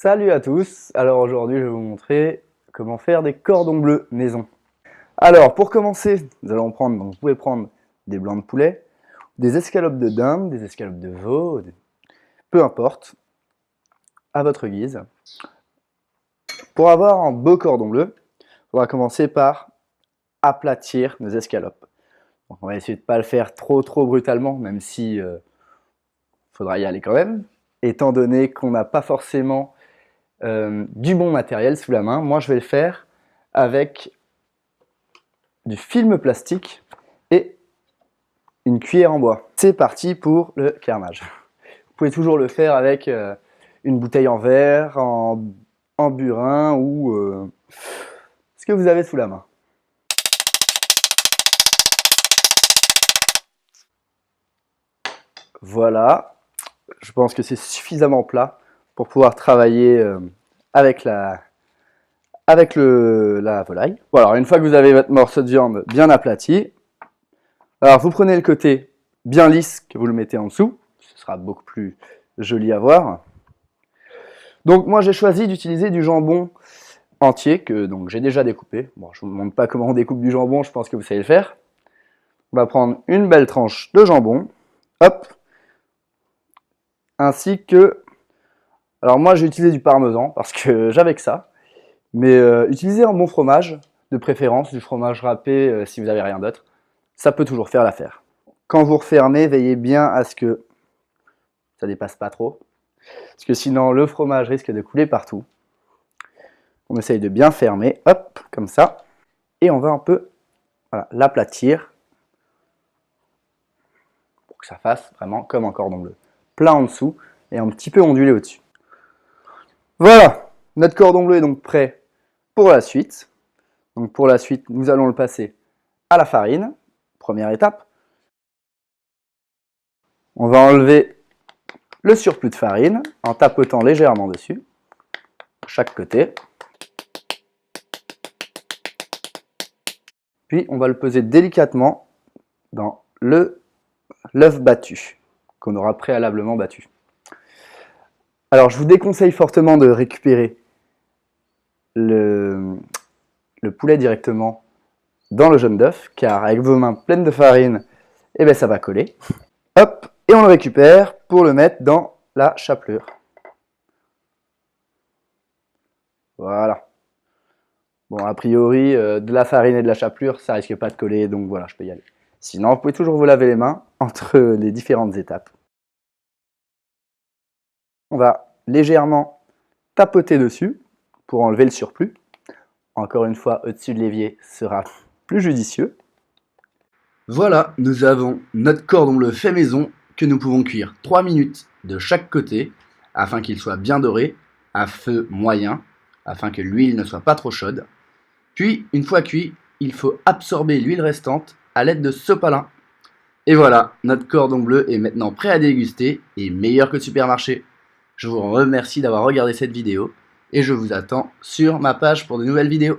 Salut à tous, alors aujourd'hui je vais vous montrer comment faire des cordons bleus maison. Alors pour commencer, nous allons prendre, donc vous pouvez prendre des blancs de poulet, des escalopes de dinde, des escalopes de veau, peu importe, à votre guise. Pour avoir un beau cordon bleu, on va commencer par aplatir nos escalopes. Donc on va essayer de ne pas le faire trop brutalement, même si faudra y aller quand même, étant donné qu'on n'a pas forcément du bon matériel sous la main. Moi je vais le faire avec du film plastique et une cuillère en bois. C'est parti pour le carnage. Vous pouvez toujours le faire avec une bouteille en verre, en burin ou ce que vous avez sous la main. Voilà, je pense que c'est suffisamment plat pour pouvoir travailler avec la volaille. Bon, alors une fois que vous avez votre morceau de viande bien aplati, alors vous prenez le côté bien lisse que vous le mettez en dessous, ce sera beaucoup plus joli à voir. Donc moi j'ai choisi d'utiliser du jambon entier que donc j'ai déjà découpé. Bon, je ne vous montre pas comment on découpe du jambon, je pense que vous savez le faire. On va prendre une belle tranche de jambon, hop, ainsi que, alors moi j'ai utilisé du parmesan parce que j'avais que ça, mais utilisez un bon fromage, de préférence du fromage râpé si vous n'avez rien d'autre, ça peut toujours faire l'affaire. Quand vous refermez, veillez bien à ce que ça dépasse pas trop, parce que sinon le fromage risque de couler partout. On essaye de bien fermer, hop, comme ça, et on va un peu l'aplatir pour que ça fasse vraiment comme un cordon bleu. Plat en dessous et un petit peu ondulé au-dessus. Voilà, notre cordon bleu est donc prêt pour la suite. Donc pour la suite, nous allons le passer à la farine, première étape. On va enlever le surplus de farine en tapotant légèrement dessus, de chaque côté. Puis on va le peser délicatement dans l'œuf battu, qu'on aura préalablement battu. Alors je vous déconseille fortement de récupérer le poulet directement dans le jaune d'œuf, car avec vos mains pleines de farine, eh ben, ça va coller. Hop, et on le récupère pour le mettre dans la chapelure. Voilà. Bon, a priori, de la farine et de la chapelure, ça risque pas de coller, donc voilà, je peux y aller. Sinon, vous pouvez toujours vous laver les mains entre les différentes étapes. On va légèrement tapoter dessus pour enlever le surplus. Encore une fois, au-dessus de l'évier sera plus judicieux. Voilà, nous avons notre cordon bleu fait maison que nous pouvons cuire 3 minutes de chaque côté afin qu'il soit bien doré à feu moyen, afin que l'huile ne soit pas trop chaude. Puis, une fois cuit, il faut absorber l'huile restante à l'aide de sopalin. Et voilà, notre cordon bleu est maintenant prêt à déguster et meilleur que le supermarché. Je vous remercie d'avoir regardé cette vidéo et je vous attends sur ma page pour de nouvelles vidéos.